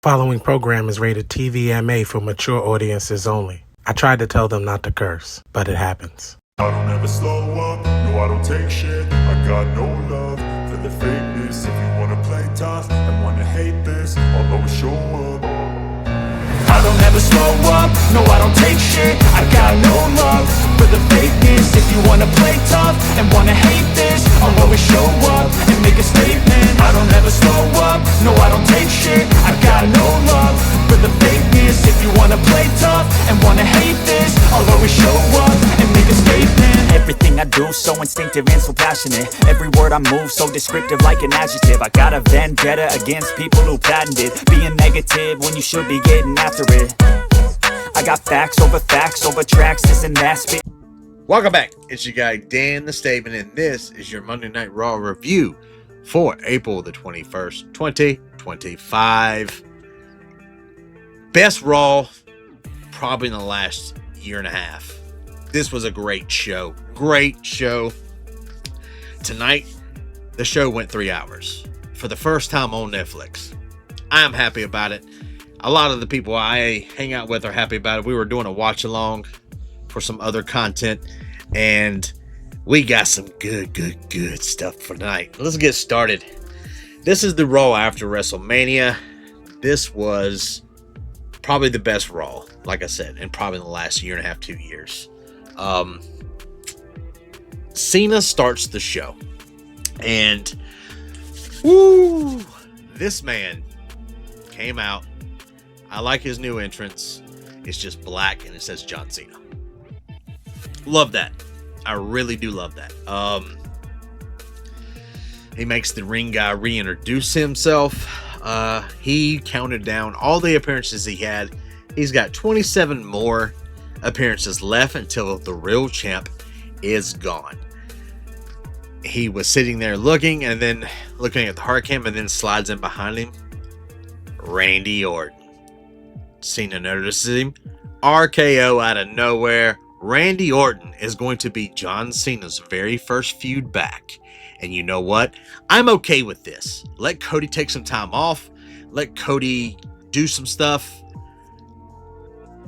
Following program is rated TVMA for mature audiences only. I tried to tell them not to curse, but it happens. I don't ever slow up, no I don't take shit. I got no love for the fakeness. If you wanna play tough and wanna hate this, I'll always show up. I don't ever slow up, no I don't take shit. I got no love for the fakeness. If you wanna play tough and wanna hate this, I'll always show up and make a statement. I don't ever slow up, no I don't take shit. I got no love for the fakeness. If you wanna play tough and wanna hate this, I'll always show up and make a statement. Everything I do so instinctive and so passionate. Every word I move so descriptive like an adjective. I got a vendetta against people who patented being negative when you should be getting after it. I got facts over tracks, this and that spit. Welcome back. It's your guy Dan the Statement, and this is your Monday Night Raw review for April the 21st, 2025. Best Raw probably in the last year and a half. This was a great show. Great show. Tonight, the show went 3 hours for the first time on Netflix. I am happy about it. A lot of the people I hang out with are happy about it. We were doing a watch along for some other content, and we got some good stuff for tonight. Let's get started. This is the Raw after WrestleMania. This was probably the best Raw, like I said, in probably the last year and a half, 2 years. Cena starts the show, and this man came out. I like his new entrance. It's just black and it says John Cena. Love that. I really do love that. He makes the ring guy reintroduce himself. He counted down all the appearances he had. He's got 27 more appearances left until the real champ is gone. He was sitting there looking and then looking at the hard cam, and then slides in behind him. Randy Orton. Cena notices him. RKO out of nowhere. Randy Orton is going to be John Cena's very first feud back. And you know what? I'm okay with this. Let Cody take some time off. Let Cody do some stuff.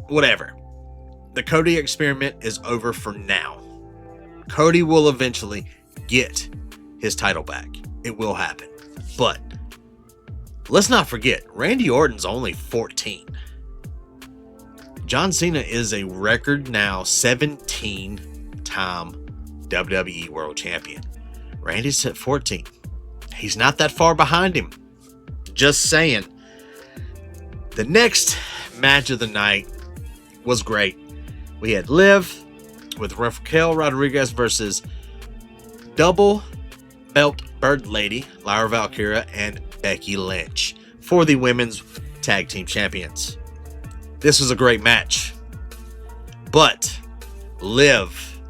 Whatever. The Cody experiment is over for now. Cody will eventually get his title back. It will happen. But let's not forget, Randy Orton's only 14. John Cena is a record now 17-time WWE World Champion. Randy's at 14. He's not that far behind him. Just saying. The next match of the night was great. We had Liv with Raquel Rodriguez versus double belt Bird Lady, Lyra Valkyria, and Becky Lynch for the women's tag team champions. This was a great match. But Liv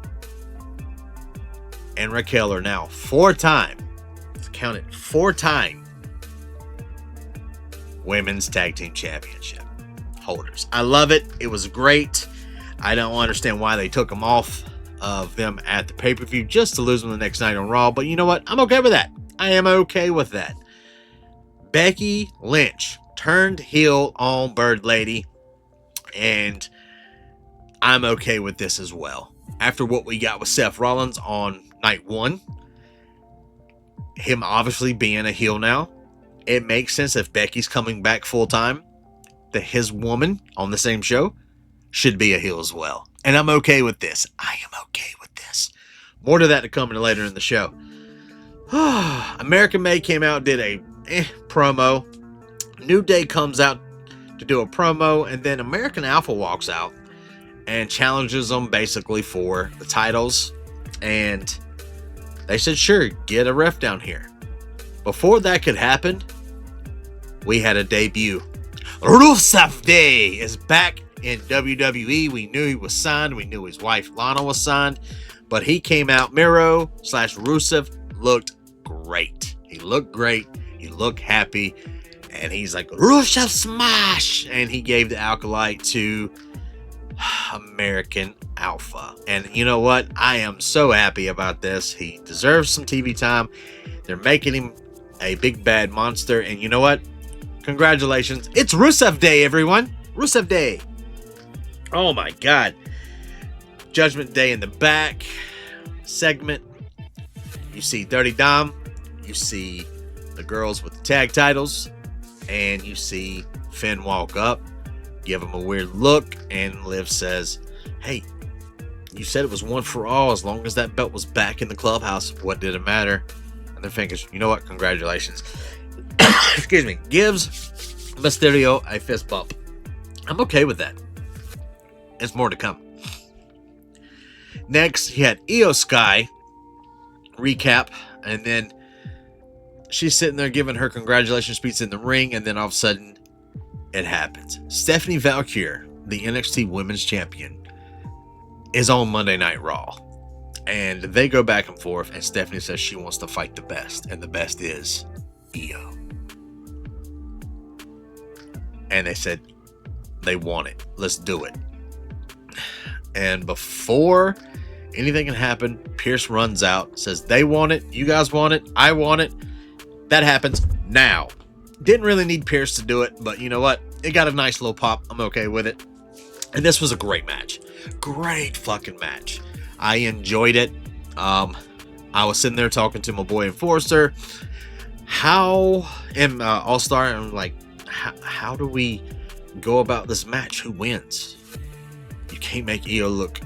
and Raquel are now four-time women's tag team championship holders. I love it. It was great. I don't understand why they took them off of them at the pay-per-view just to lose them the next night on Raw. But you know what? I'm okay with that. I am okay with that. Becky Lynch turned heel on Bird Lady, and I'm okay with this as well. After what we got with Seth Rollins on night one, him obviously being a heel now, it makes sense if Becky's coming back full time that his woman on the same show should be a heel as well. And I'm okay with this. I am okay with this. More to that to come later in the show. American May came out, did a promo. New Day comes out to do a promo, and then American Alpha walks out and challenges them basically for the titles. And they said, sure, get a ref down here. Before that could happen, we had a debut. Rusev Day is back in WWE. We knew he was signed. We knew his wife Lana was signed. But he came out. Miro/Rusev looked great. He looked great. He looked happy. And he's like, Rusev smash! And he gave the Acolyte to American Alpha. And you know what? I am so happy about this. He deserves some TV time. They're making him a big bad monster. And you know what? Congratulations. It's Rusev Day, everyone. Rusev Day. Oh my God. Judgment Day in the back segment. You see Dirty Dom. You see the girls with the tag titles. And you see Finn walk up, give him a weird look, and Liv says, hey, you said it was one for all. As long as that belt was back in the clubhouse, what did it matter? And they're thinking, you know what? Congratulations. Excuse me. Gives Mysterio a fist bump. I'm okay with that. There's more to come. Next, you had Io Sky recap, and then she's sitting there giving her congratulations speech in the ring, and then all of a sudden, it happens. Stephanie Valkyrie, the NXT Women's Champion, is on Monday Night Raw. And they go back and forth, and Stephanie says she wants to fight the best, and the best is Io. And they said they want it. Let's do it. And before anything can happen, Pierce runs out, says they want it, you guys want it, I want it. That happens now. Didn't really need Pierce to do it, but you know what? It got a nice little pop. I'm okay with it. And this was a great match. Great fucking match. I enjoyed it. I was sitting there talking to my boy Enforcer. All-Star, and I'm like, how do we go about this match? Who wins? You can't make Io look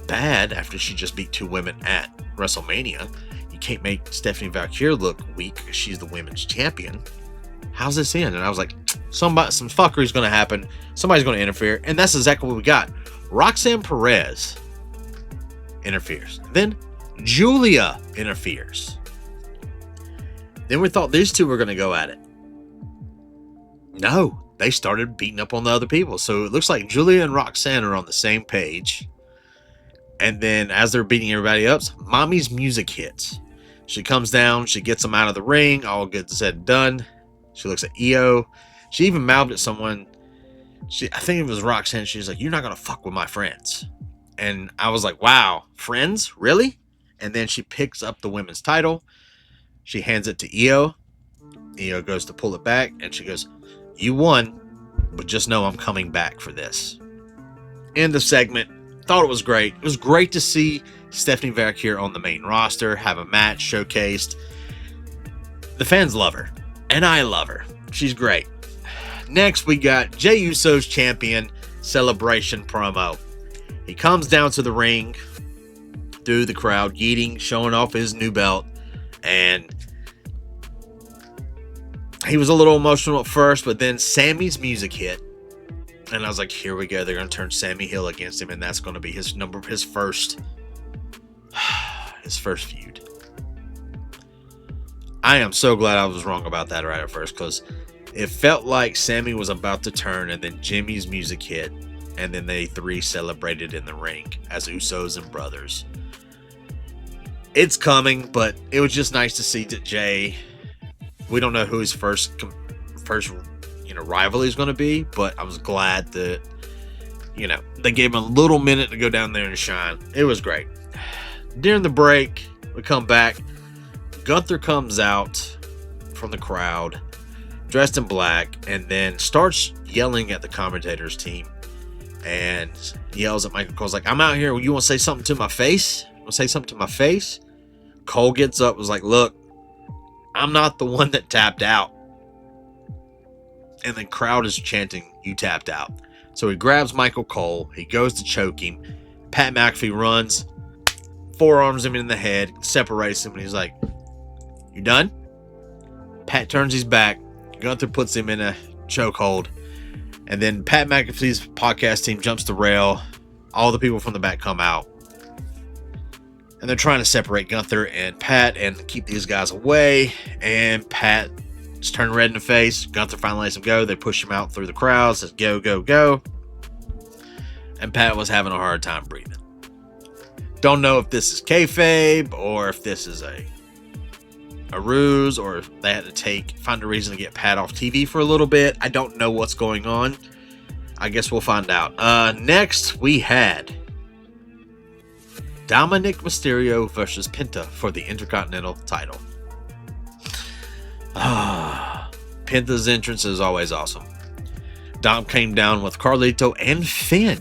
bad after she just beat 2 women at WrestleMania. You can't make Stephanie Valkyrie look weak because she's the women's champion. How's this end? And I was like, some fuckery is going to happen. Somebody's going to interfere. And that's exactly what we got. Roxanne Perez interferes. Then Julia interferes. Then we thought these two were going to go at it. No, they started beating up on the other people. So it looks like Julia and Roxanne are on the same page. And then as they're beating everybody up, Mommy's music hits. She comes down. She gets them out of the ring. All good said and done. She looks at Io. She even mouthed at someone. I think it was Roxanne. She's like, you're not going to fuck with my friends. And I was like, wow, friends? Really? And then she picks up the women's title. She hands it to Io. Io goes to pull it back. And she goes, you won, but just know I'm coming back for this. End of segment. Thought it was great. It was great to see Stephanie Valkyrie on the main roster, have a match showcased. The fans love her, and I love her. She's great. Next, we got Jey Uso's champion celebration promo. He comes down to the ring through the crowd, yeeting, showing off his new belt, and he was a little emotional at first, but then Sammy's music hit. And I was like, here we go. They're going to turn Sammy Hill against him, and that's going to be his first feud. I am so glad I was wrong about that right at first, because it felt like Sammy was about to turn, and then Jimmy's music hit, and then they 3 celebrated in the ring as Usos and brothers. It's coming, but it was just nice to see that Jay. We don't know who his first rivalry is going to be, but I was glad that, they gave him a little minute to go down there and shine. It was great. During the break, we come back. Gunther comes out from the crowd, dressed in black, and then starts yelling at the commentators team, and yells at Michael Cole's like, I'm out here. You want to say something to my face? You want to say something to my face? Cole gets up, was like, look, I'm not the one that tapped out. And the crowd is chanting, you tapped out. So he grabs Michael Cole. He goes to choke him. Pat McAfee runs, forearms him in the head, separates him, and he's like, you done? Pat turns his back. Gunther puts him in a chokehold. And then Pat McAfee's podcast team jumps the rail. All the people from the back come out. And they're trying to separate Gunther and Pat and keep these guys away. And Pat is turning red in the face. Gunther finally lets him go. They push him out through the crowd. Says, go, go, go. And Pat was having a hard time breathing. Don't know if this is kayfabe or if this is a ruse or if they had to find a reason to get Pat off TV for a little bit. I don't know what's going on. I guess we'll find out. Next, we had Dominic Mysterio versus Penta for the Intercontinental title. Penta's entrance is always awesome. Dom came down with Carlito and Finn.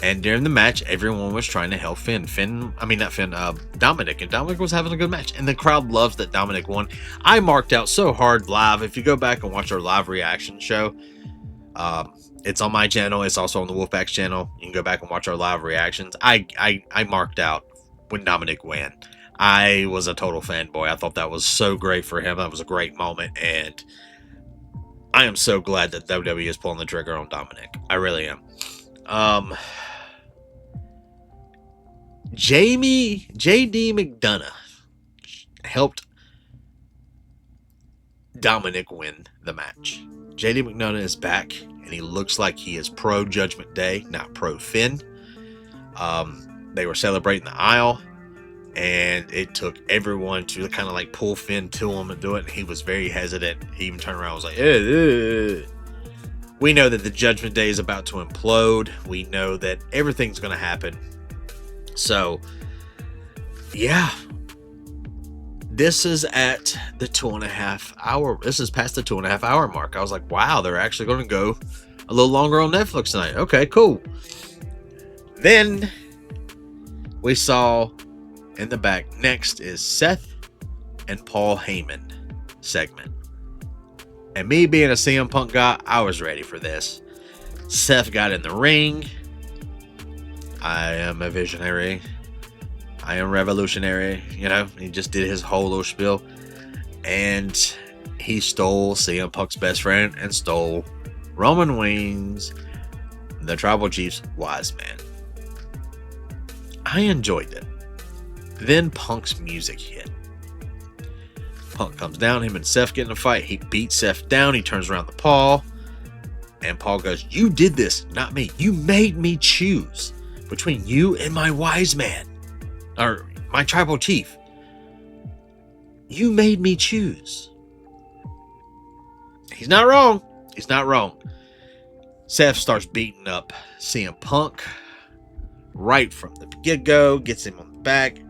And during the match, everyone was trying to help Dominic. And Dominic was having a good match. And the crowd loves that Dominic won. I marked out so hard live. If you go back and watch our live reaction show, it's on my channel. It's also on the Wolfpack's channel. You can go back and watch our live reactions. I marked out when Dominic won. I was a total fanboy. I thought that was so great for him. That was a great moment. And I am so glad that WWE is pulling the trigger on Dominic. I really am. JD McDonough helped Dominic win the match. JD McDonough is back, and he looks like he is pro Judgment Day, not pro Finn. They were celebrating the aisle, and it took everyone to kind of like pull Finn to him and do it, and he was very hesitant. He even turned around and was like, We know that the Judgment Day is about to implode. We know that everything's going to happen. So, yeah. This is at the 2.5 hour. This is past the 2.5 hour mark. I was like, wow, they're actually going to go a little longer on Netflix tonight. Okay, cool. Then we saw in the back, next is Seth and Paul Heyman segment. And me being a CM Punk guy, I was ready for this. Seth got in the ring. I am a visionary. I am revolutionary. You know, he just did his whole little spiel. And he stole CM Punk's best friend and stole Roman Reigns, the Tribal Chief's wise man. I enjoyed it. Then Punk's music hit. Punk comes down, him and Seth get in a fight. He beats Seth down. He turns around to Paul. And Paul goes, "You did this, not me. You made me choose between you and my wise man. Or my tribal chief. You made me choose." He's not wrong. He's not wrong. Seth starts beating up CM Punk right from the get-go. Gets him on the back.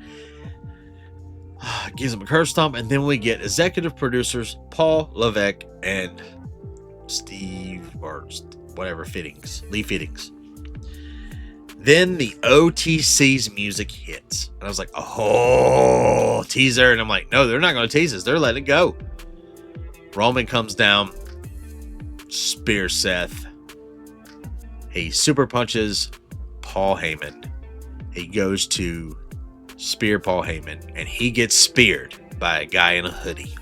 Gives him a curb stomp. And then we get executive producers Paul Levesque and Steve, or whatever, Lee Fittings. Then the OTC's music hits. And I was like, oh, teaser. And I'm like, no, they're not going to tease us. They're letting it go. Roman comes down, spears Seth. He super punches Paul Heyman. He goes to spear Paul Heyman, and he gets speared by a guy in a hoodie.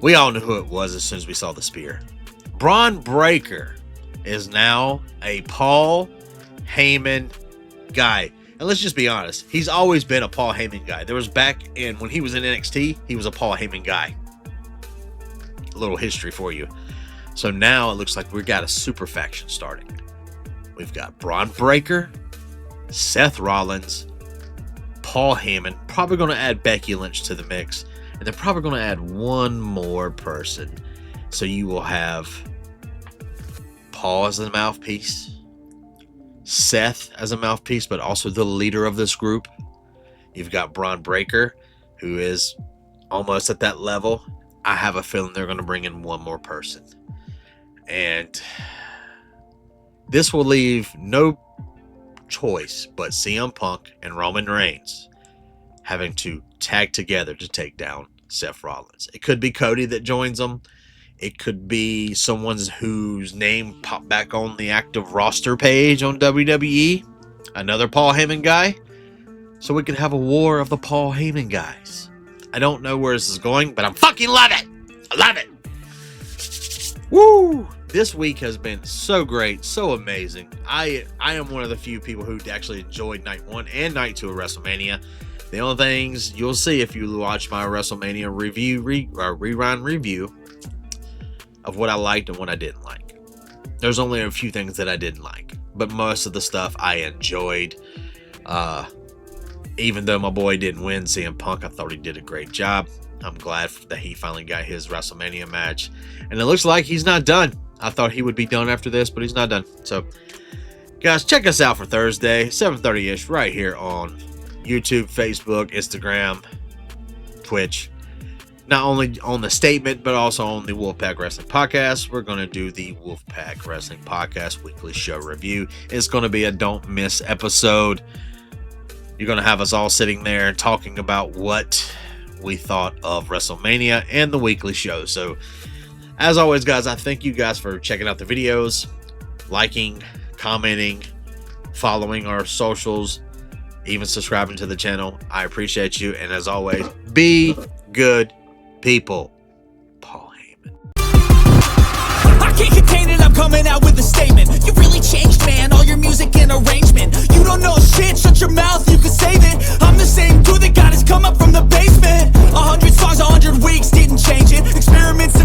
We all knew who it was as soon as we saw the spear. Braun Breaker is now a Paul Heyman guy. And let's just be honest, he's always been a Paul Heyman guy. There was back in when he was in NXT, he was a Paul Heyman guy. A little history for you. So now it looks like we've got a super faction starting. We've got Braun Breaker, Seth Rollins, Paul Heyman, probably going to add Becky Lynch to the mix, and they're probably going to add one more person. So you will have Paul as the mouthpiece, Seth as a mouthpiece, but also the leader of this group. You've got Braun Breaker, who is almost at that level. I have a feeling they're going to bring in one more person. And this will leave no choice but CM Punk and Roman Reigns having to tag together to take down Seth Rollins. It could be Cody that joins them. It could be someone whose name popped back on the active roster page on WWE. Another Paul Heyman guy. So we could have a war of the Paul Heyman guys. I don't know where this is going, but I'm fucking love it. I love it. Woo! This week has been so great, so amazing. I am one of the few people who actually enjoyed night 1 and night 2 of WrestleMania. The only things you'll see if you watch my WrestleMania rerun review of what I liked and what I didn't like. There's only a few things that I didn't like, but most of the stuff I enjoyed. Even though my boy didn't win, CM Punk, I thought he did a great job. I'm glad that he finally got his WrestleMania match. And it looks like he's not done. I thought he would be done after this, but he's not done. So, guys, check us out for Thursday, 7:30-ish, right here on YouTube, Facebook, Instagram, Twitch. not only on the statement, but also on the Wolfpack Wrestling Podcast. We're going to do the Wolfpack Wrestling Podcast weekly show review. It's going to be a don't miss episode. You're going to have us all sitting there talking about what we thought of WrestleMania and the weekly show. So, as always, guys, I thank you guys for checking out the videos, liking, commenting, following our socials, even subscribing to the channel. I appreciate you. And as always, be good people. Paul Heyman. I can't contain it, I'm coming out with a statement. You really changed, man, all your music and arrangement. You don't know shit, shut your mouth, you can save it. I'm the same dude that got his come up from the basement. 100 songs, 100 weeks, didn't change it. Experiments